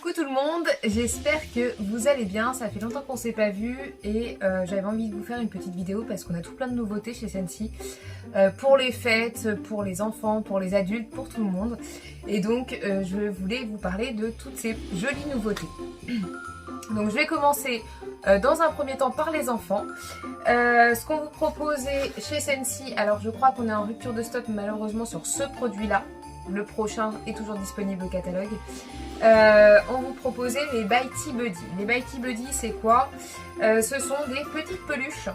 Coucou tout le monde, j'espère que vous allez bien, ça fait longtemps qu'on s'est pas vu et j'avais envie de vous faire une petite vidéo parce qu'on a tout plein de nouveautés chez Scentsy pour les fêtes, pour les enfants, pour les adultes, pour tout le monde. Et donc je voulais vous parler de toutes ces jolies nouveautés. Donc je vais commencer dans un premier temps par les enfants. Ce qu'on vous proposait chez Scentsy, alors je crois qu'on est en rupture de stock malheureusement sur ce produit là. Le prochain est toujours disponible au catalogue. On vous proposait les Bitey Buddy. Les Bitey Buddy, c'est quoi? Ce sont des petites peluches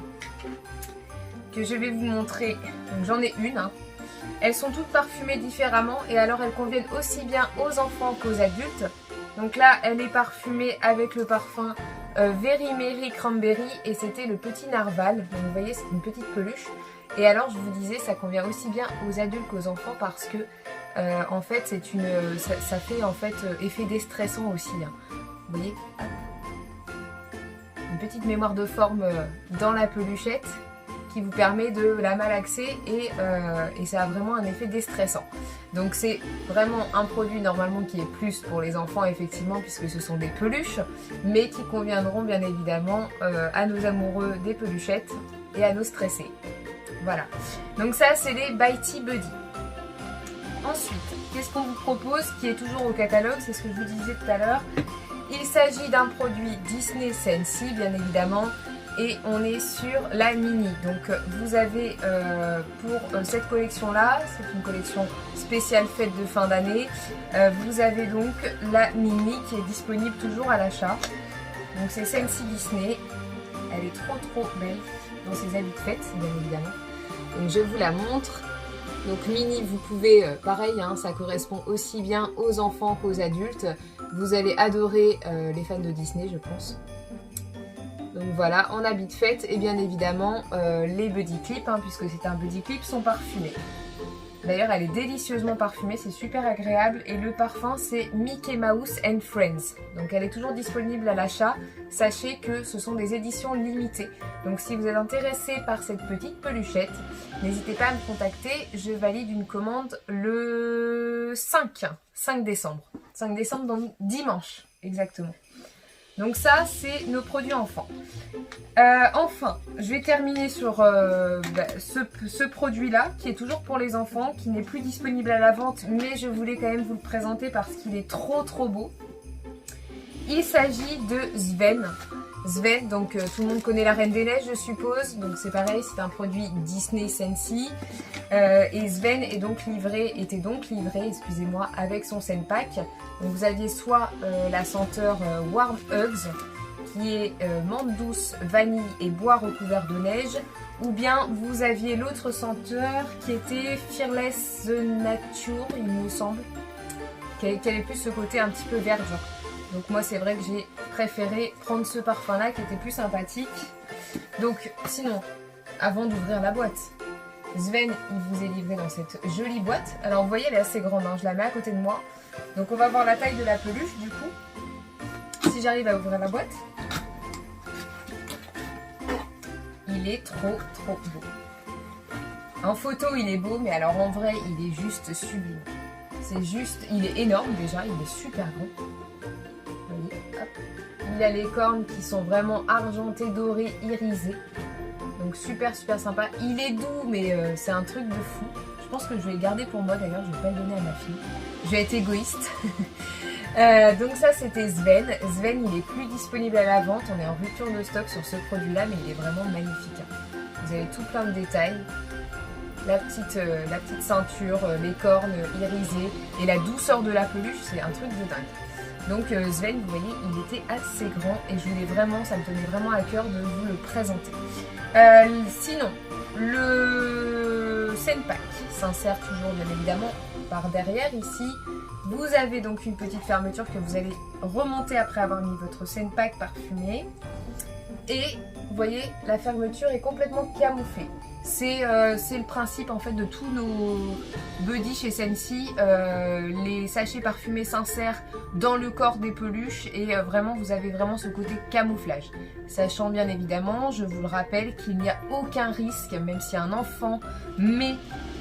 que je vais vous montrer. J'en ai une. Hein. Elles sont toutes parfumées différemment et alors elles conviennent aussi bien aux enfants qu'aux adultes. Donc là, elle est parfumée avec le parfum Very Merry Cranberry et c'était le petit narval. Donc vous voyez, c'est une petite peluche. Et alors, je vous disais, ça convient aussi bien aux adultes qu'aux enfants parce que en fait, c'est ça fait en fait effet déstressant aussi. Hein. Vous voyez, une petite mémoire de forme dans la peluchette qui vous permet de la malaxer et ça a vraiment un effet déstressant. Donc c'est vraiment un produit normalement qui est plus pour les enfants effectivement puisque ce sont des peluches, mais qui conviendront bien évidemment à nos amoureux des peluchettes et à nos stressés. Voilà. Donc ça c'est les Bitey Buddy. Ensuite, qu'est-ce qu'on vous propose qui est toujours au catalogue? C'est ce que je vous disais tout à l'heure. Il s'agit d'un produit Disney Scentsy, bien évidemment, et on est sur la mini. Donc, vous avez pour cette collection-là, c'est une collection spéciale fête de fin d'année, vous avez donc la mini qui est disponible toujours à l'achat. Donc, c'est Scentsy Disney. Elle est trop belle dans ses habits de fête, bien évidemment. Donc, je vous la montre. Donc mini, vous pouvez, pareil, hein, ça correspond aussi bien aux enfants qu'aux adultes. Vous allez adorer les fans de Disney, je pense. Donc voilà, en habit de fête et bien évidemment les buddy clips, hein, puisque c'est un buddy clip, sont parfumés. D'ailleurs, elle est délicieusement parfumée, c'est super agréable et le parfum c'est Mickey Mouse and Friends. Donc elle est toujours disponible à l'achat. Sachez que ce sont des éditions limitées. Donc si vous êtes intéressé par cette petite peluchette, n'hésitez pas à me contacter. Je valide une commande le 5 décembre. 5 décembre, donc dimanche, exactement. Donc ça, c'est nos produits enfants. Enfin, je vais terminer sur ce produit-là, qui est toujours pour les enfants, qui n'est plus disponible à la vente, mais je voulais quand même vous le présenter parce qu'il est trop beau. Il s'agit de Sven. Sven, donc tout le monde connaît la Reine des Neiges, je suppose. Donc c'est pareil, c'est un produit Disney Scentsy. Et Sven était donc livré, excusez-moi, avec son Scent Pack. Donc vous aviez soit la senteur Warm Hugs, qui est menthe douce, vanille et bois recouvert de neige, ou bien vous aviez l'autre senteur qui était Fearless the Nature, il me semble, qui avait plus ce côté un petit peu verdure. Donc moi c'est vrai que j'ai préféré prendre ce parfum là qui était plus sympathique. Donc sinon, avant d'ouvrir la boîte, Sven il vous est livré dans cette jolie boîte. Alors vous voyez elle est assez grande, hein, je la mets à côté de moi. Donc on va voir la taille de la peluche du coup. Si j'arrive à ouvrir la boîte. Il est trop beau. En photo il est beau, mais alors en vrai il est juste sublime. C'est juste, il est énorme déjà, il est super gros. Vous voyez, hop. Il a les cornes qui sont vraiment argentées, dorées, irisées. Donc super sympa. Il est doux, mais c'est un truc de fou. Je pense que je vais le garder pour moi d'ailleurs, je vais pas le donner à ma fille. Je vais être égoïste. Donc ça c'était Sven. Sven il est plus disponible à la vente, on est en rupture de stock sur ce produit là, mais il est vraiment magnifique. Hein. Vous avez tout plein de détails. La petite ceinture, les cornes irisées et la douceur de la peluche, c'est un truc de dingue. Donc Sven, vous voyez, il était assez grand et je voulais vraiment, ça me tenait vraiment à cœur de vous le présenter. Sinon, le Scent Pack s'insère toujours bien évidemment par derrière ici. Vous avez donc une petite fermeture que vous allez remonter après avoir mis votre Scent Pack parfumé. Et vous voyez, la fermeture est complètement camouflée. C'est le principe en fait de tous nos buddies chez Scentsy. Les sachets parfumés s'insèrent dans le corps des peluches et vraiment vous avez vraiment ce côté camouflage. Sachant bien évidemment, je vous le rappelle, qu'il n'y a aucun risque, même si un enfant met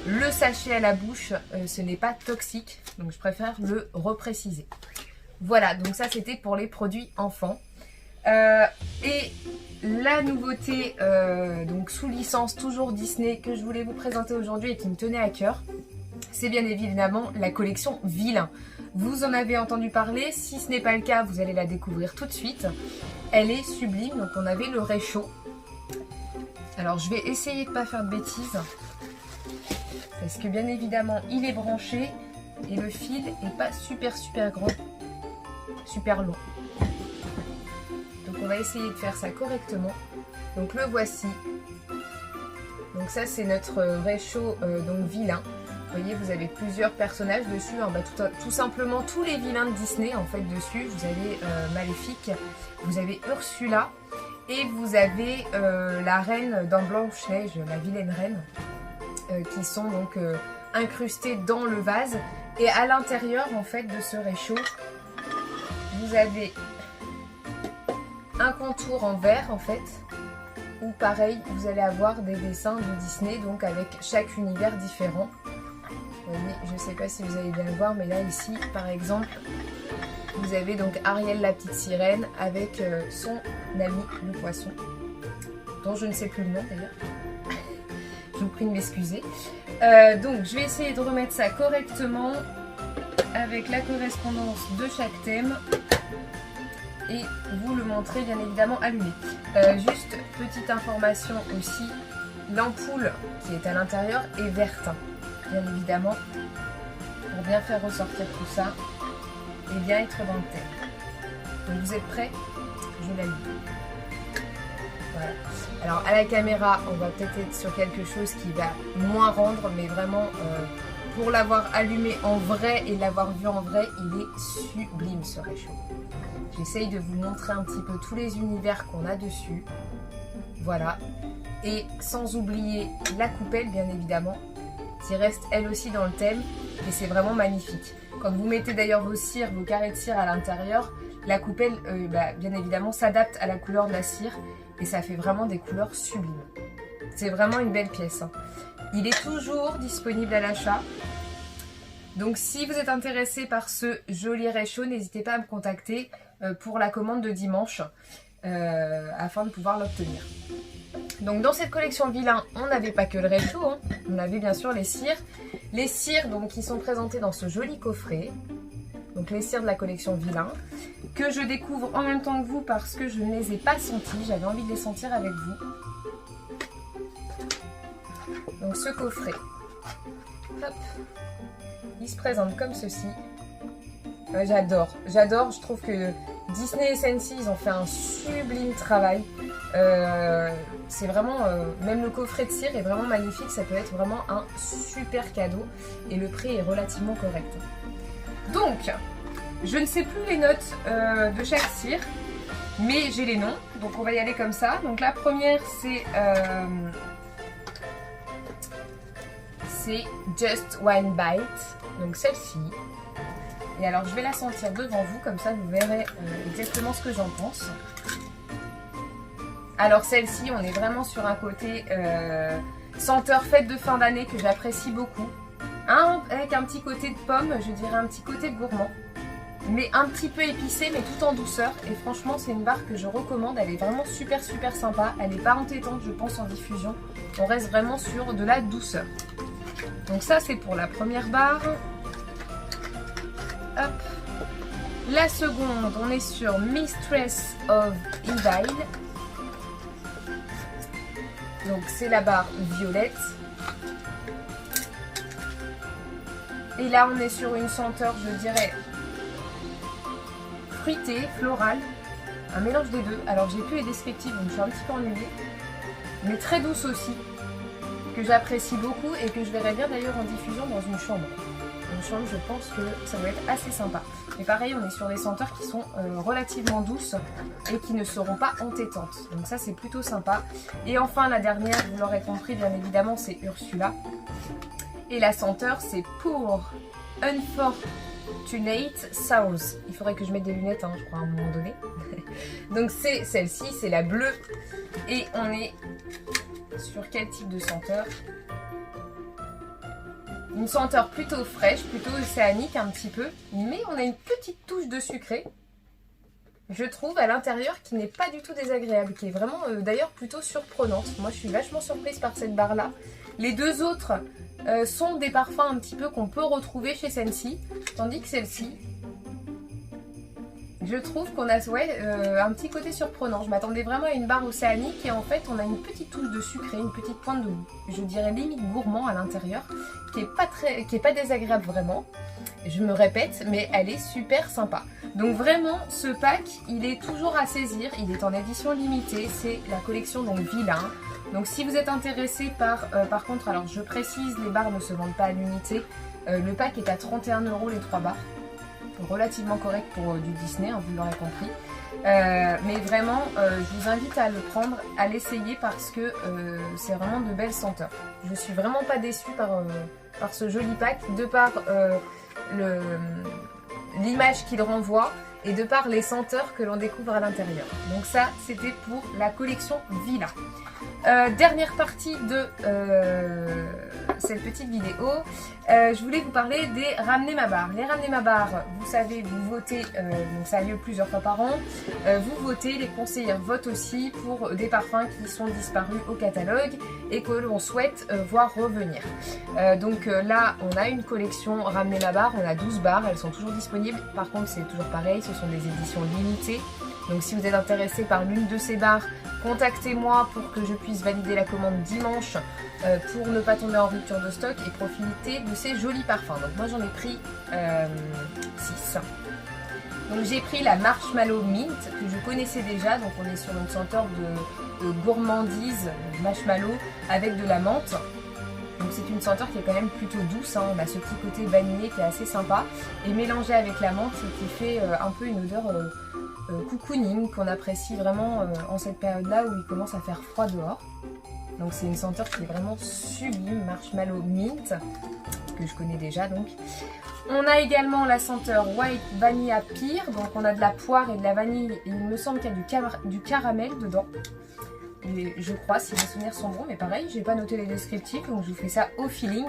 le sachet à la bouche, ce n'est pas toxique. Donc je préfère le repréciser. Voilà, donc ça c'était pour les produits enfants. Et la nouveauté, donc sous licence, toujours Disney, que je voulais vous présenter aujourd'hui et qui me tenait à cœur, c'est bien évidemment la collection Vilain. Vous en avez entendu parler, si ce n'est pas le cas, vous allez la découvrir tout de suite. Elle est sublime, donc on avait le réchaud. Alors je vais essayer de ne pas faire de bêtises, parce que bien évidemment il est branché et le fil n'est pas super grand, super long. Donc on va essayer de faire ça correctement. Donc le voici. Donc ça c'est notre réchaud donc Vilain. Vous voyez, vous avez plusieurs personnages dessus, hein, tout simplement tous les vilains de Disney en fait dessus. Vous avez Maléfique, vous avez Ursula et vous avez la reine dans Blanche-Neige, la vilaine reine, qui sont donc incrustées dans le vase. Et à l'intérieur en fait de ce réchaud, vous avez un contour en verre en fait, où pareil vous allez avoir des dessins de Disney, donc avec chaque univers différent. Vous voyez, je ne sais pas si vous allez bien le voir, mais là ici par exemple vous avez donc Ariel la petite sirène avec son ami le poisson, dont je ne sais plus le nom d'ailleurs. Je vous prie de m'excuser. Donc je vais essayer de remettre ça correctement avec la correspondance de chaque thème et vous le montrer bien évidemment allumé. Juste petite information aussi, l'ampoule qui est à l'intérieur est verte, bien évidemment, pour bien faire ressortir tout ça et bien être dans le thème. Donc vous êtes prêts? Je l'allume. Voilà. Alors à la caméra, on va peut-être être sur quelque chose qui va moins rendre, mais vraiment pour l'avoir allumé en vrai et l'avoir vu en vrai, il est sublime ce réchaud. J'essaye de vous montrer un petit peu tous les univers qu'on a dessus. Voilà. Et sans oublier la coupelle, bien évidemment, qui reste elle aussi dans le thème. Et c'est vraiment magnifique. Quand vous mettez d'ailleurs vos cires, vos carrés de cire à l'intérieur, la coupelle, bien évidemment, s'adapte à la couleur de la cire. Et ça fait vraiment des couleurs sublimes. C'est vraiment une belle pièce. Il est toujours disponible à l'achat. Donc si vous êtes intéressé par ce joli réchaud, n'hésitez pas à me contacter pour la commande de dimanche afin de pouvoir l'obtenir. Donc dans cette collection Vilain, on n'avait pas que le réchaud, hein. On avait bien sûr les cires. Les cires donc, qui sont présentées dans ce joli coffret. Donc les cires de la collection Vilain, que je découvre en même temps que vous parce que je ne les ai pas sentis. J'avais envie de les sentir avec vous. Donc ce coffret, hop, il se présente comme ceci. J'adore, je trouve que Disney et Scentsy, ils ont fait un sublime travail. C'est vraiment, même le coffret de cire est vraiment magnifique, ça peut être vraiment un super cadeau et le prix est relativement correct. Donc, je ne sais plus les notes de chaque cire, mais j'ai les noms, donc on va y aller comme ça. Donc la première c'est Just One Bite, donc celle-ci. Et alors je vais la sentir devant vous, comme ça vous verrez exactement ce que j'en pense. Alors celle-ci, on est vraiment sur un côté senteur fête de fin d'année que j'apprécie beaucoup. Avec un petit côté de pomme, je dirais un petit côté de gourmand. Mais un petit peu épicé, mais tout en douceur. Et franchement, c'est une barre que je recommande. Elle est vraiment super sympa. Elle n'est pas entêtante, je pense, en diffusion. On reste vraiment sur de la douceur. Donc ça, c'est pour la première barre. Hop. La seconde, on est sur Mistress of Evil. Donc c'est la barre violette. Et là, on est sur une senteur, je dirais, fruitée, florale. Un mélange des deux. Alors, j'ai plus les descriptifs, donc je suis un petit peu ennuyée. Mais très douce aussi. Que j'apprécie beaucoup et que je verrai bien d'ailleurs en diffusion dans une chambre. Une chambre, je pense que ça doit être assez sympa. Mais pareil, on est sur des senteurs qui sont relativement douces et qui ne seront pas entêtantes. Donc ça, c'est plutôt sympa. Et enfin, la dernière, vous l'aurez compris, bien évidemment, c'est Ursula. Et la senteur, c'est pour Unfortunate Souls. Il faudrait que je mette des lunettes, hein, je crois, à un moment donné. Donc c'est celle-ci, c'est la bleue. Et on est sur quel type de senteur? Une senteur plutôt fraîche, plutôt océanique un petit peu, mais on a une petite touche de sucré, je trouve, à l'intérieur qui n'est pas du tout désagréable, qui est vraiment d'ailleurs plutôt surprenante. Moi je suis vachement surprise par cette barre là. Les deux autres sont des parfums un petit peu qu'on peut retrouver chez Scentsy, tandis que celle-ci, je trouve qu'on a un petit côté surprenant. Je m'attendais vraiment à une barre océanique et en fait on a une petite touche de sucré, une petite pointe de, je dirais limite gourmand à l'intérieur, qui est pas désagréable vraiment. Je me répète, mais elle est super sympa. Donc vraiment, ce pack, il est toujours à saisir. Il est en édition limitée. C'est la collection donc Vilain. Donc si vous êtes intéressé par contre, alors je précise, les barres ne se vendent pas à l'unité. Le pack est à 31 € les 3 barres. Relativement correct pour du Disney, hein, vous l'aurez compris. Mais vraiment, je vous invite à le prendre, à l'essayer parce que c'est vraiment de belles senteurs. Je suis vraiment pas déçue par ce joli pack, de par l'image qu'il renvoie et de par les senteurs que l'on découvre à l'intérieur. Donc ça, c'était pour la collection Villa. Dernière partie de cette petite vidéo, je voulais vous parler des Ramenez ma barre. Les Ramenez ma barre, vous savez, vous votez, donc ça a lieu plusieurs fois par an, vous votez, les conseillères votent aussi pour des parfums qui sont disparus au catalogue et que l'on souhaite voir revenir. Donc là, on a une collection Ramenez ma barre, on a 12 barres, elles sont toujours disponibles. Par contre, c'est toujours pareil, ce sont des éditions limitées. Donc si vous êtes intéressé par l'une de ces barres, contactez-moi pour que je puisse valider la commande dimanche pour ne pas tomber en rupture de stock et profiter de ces jolis parfums. Donc moi j'en ai pris 6. Donc j'ai pris la Marshmallow Mint que je connaissais déjà, donc on est sur une senteur de gourmandise marshmallow avec de la menthe. Donc c'est une senteur qui est quand même plutôt douce, hein. On a ce petit côté vanillé qui est assez sympa et mélangé avec la menthe, ce qui fait un peu une odeur cocooning qu'on apprécie vraiment en cette période-là où il commence à faire froid dehors. Donc c'est une senteur qui est vraiment sublime, Marshmallow Mint, que je connais déjà donc. On a également la senteur White Vanilla Pear, donc on a de la poire et de la vanille et il me semble qu'il y a du caramel dedans. Et je crois, si mes souvenirs sont bons, mais pareil, j'ai pas noté les descriptifs, donc je vous fais ça au feeling.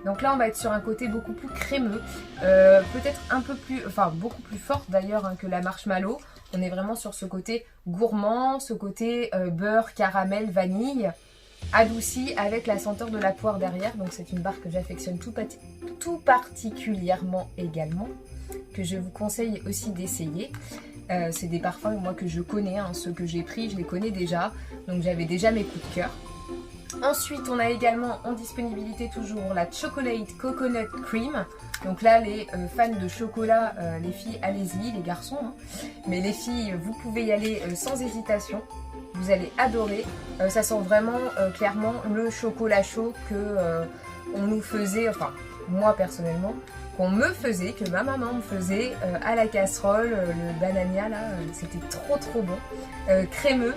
Donc là, on va être sur un côté beaucoup plus crémeux, peut-être un peu plus, enfin beaucoup plus forte d'ailleurs hein, que la Marshmallow. On est vraiment sur ce côté gourmand, ce côté beurre, caramel, vanille, adouci avec la senteur de la poire derrière. Donc c'est une barre que j'affectionne tout particulièrement également, que je vous conseille aussi d'essayer. C'est des parfums moi que je connais, hein, ceux que j'ai pris, je les connais déjà, donc j'avais déjà mes coups de cœur. Ensuite, on a également en disponibilité toujours la Chocolate Coconut Cream. Donc là, les fans de chocolat, les filles, allez-y, les garçons. Hein. Mais les filles, vous pouvez y aller sans hésitation. Vous allez adorer. Ça sent vraiment clairement le chocolat chaud que on nous faisait, enfin moi personnellement, qu'on me faisait, que ma maman me faisait à la casserole, le banania là, c'était trop bon, crémeux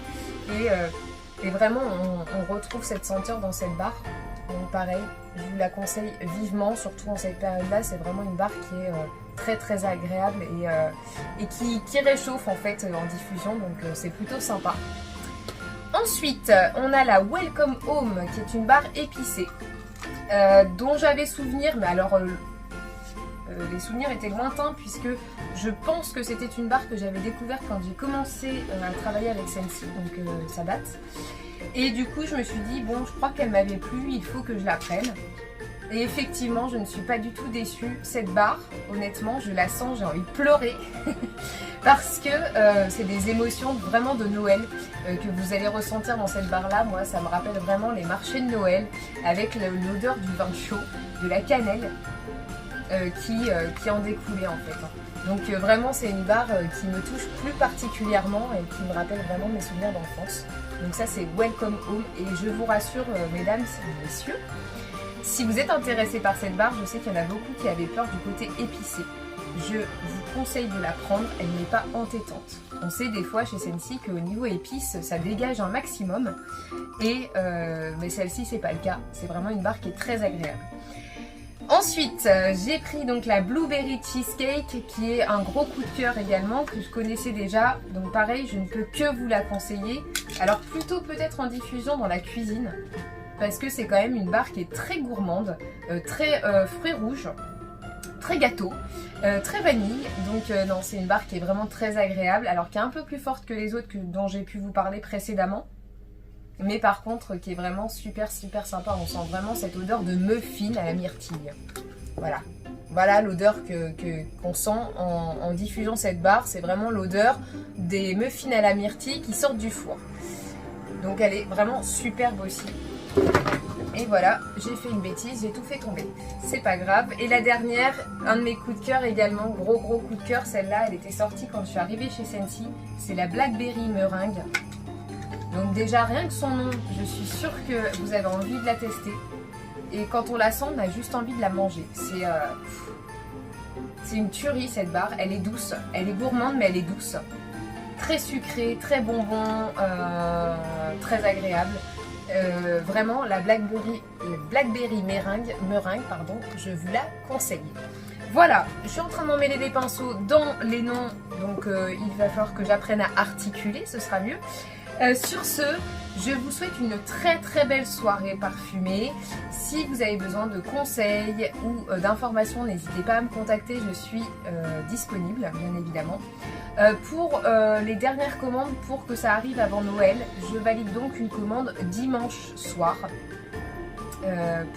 et vraiment on retrouve cette senteur dans cette barre. Donc pareil, je vous la conseille vivement, surtout en cette période là, c'est vraiment une barre qui est très agréable et qui réchauffe en fait en diffusion, donc c'est plutôt sympa. Ensuite, on a la Welcome Home qui est une barre épicée dont j'avais souvenir, mais alors les souvenirs étaient lointains puisque je pense que c'était une barre que j'avais découverte quand j'ai commencé à travailler avec Scentsy, donc ça date. Et du coup je me suis dit bon, je crois qu'elle m'avait plu, il faut que je la prenne. Et effectivement je ne suis pas du tout déçue, cette barre honnêtement je la sens, j'ai envie de pleurer parce que c'est des émotions vraiment de Noël que vous allez ressentir dans cette barre là. Moi ça me rappelle vraiment les marchés de Noël avec l'odeur du vin chaud, de la cannelle qui en découlait en fait. Donc vraiment c'est une barre qui me touche plus particulièrement et qui me rappelle vraiment mes souvenirs d'enfance. Donc ça c'est Welcome Home et je vous rassure mesdames et messieurs, si vous êtes intéressés par cette barre, je sais qu'il y en a beaucoup qui avaient peur du côté épicé. Je vous conseille de la prendre, elle n'est pas entêtante. On sait des fois chez Scentsy qu'au niveau épice, ça dégage un maximum. Mais celle-ci, c'est pas le cas. C'est vraiment une barre qui est très agréable. Ensuite, j'ai pris donc la Blueberry Cheesecake qui est un gros coup de cœur également, que je connaissais déjà. Donc pareil, je ne peux que vous la conseiller. Alors plutôt peut-être en diffusion dans la cuisine. parce que c'est quand même une barre qui est très gourmande, très fruits rouges, très gâteau, très vanille. Donc non, c'est une barre qui est vraiment très agréable, alors qui est un peu plus forte que les autres dont j'ai pu vous parler précédemment. Mais par contre, qui est vraiment super sympa. On sent vraiment cette odeur de muffin à la myrtille. Voilà. Voilà l'odeur qu'on sent en diffusant cette barre. C'est vraiment l'odeur des muffins à la myrtille qui sortent du four. Donc elle est vraiment superbe aussi. Et voilà, j'ai fait une bêtise, j'ai tout fait tomber. C'est pas grave. Et la dernière, un de mes coups de cœur également, gros coup de cœur. Celle-là, elle était sortie quand je suis arrivée chez Scentsy. C'est la Blackberry Meringue. Donc déjà, rien que son nom, je suis sûre que vous avez envie de la tester. Et quand on la sent, on a juste envie de la manger. C'est une tuerie cette barre, elle est douce. Elle est gourmande mais elle est douce. Très sucrée, très bonbon, très agréable. Vraiment, la Blackberry meringue, je vous la conseille. Voilà, je suis en train de m'emmêler les pinceaux dans les noms. Donc il va falloir que j'apprenne à articuler, ce sera mieux. Sur ce, je vous souhaite une très belle soirée parfumée. Si vous avez besoin de conseils ou d'informations, n'hésitez pas à me contacter, je suis disponible, bien évidemment. Pour les dernières commandes, pour que ça arrive avant Noël, je valide donc une commande dimanche soir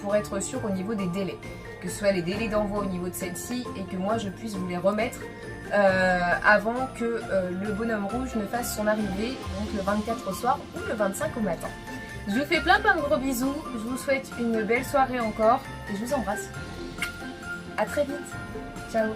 pour être sûr au niveau des délais. Que ce soit les délais d'envoi au niveau de celle-ci et que moi je puisse vous les remettre avant que le bonhomme rouge ne fasse son arrivée, donc le 24 au soir ou le 25 au matin. Je vous fais plein de gros bisous, je vous souhaite une belle soirée encore et je vous embrasse. A très vite, ciao.